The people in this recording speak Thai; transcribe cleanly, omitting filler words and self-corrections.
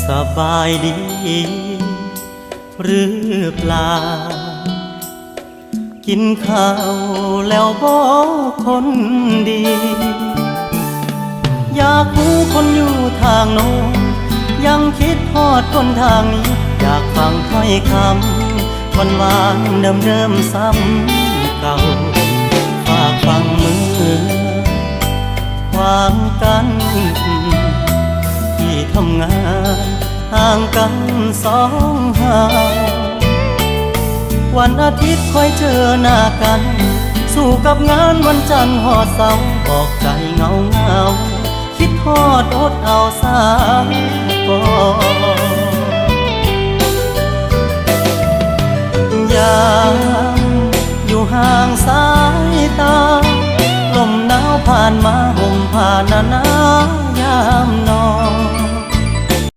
สบายดีหรือเปล่ากินข้าวแล้วบ่คนดีอยากรู้คนอยู่ทางโน้นยังคิดทอดคนทางนี้อยากฟังถ้อยคำหวานเดิมซ้ำเก่าฝากฟังมือความกันที่ทำงานห่างกันสองห่างวันอาทิตย์ค่อยเจอหน้ากันสู้กับงานวันจันทร์หอดเสาร์บอกใจเงาคิดทอดอดเอาสายก่อนยามอยู่ห่างสายตาลมหนาวผ่านมาห่มผ้าหนายามนอน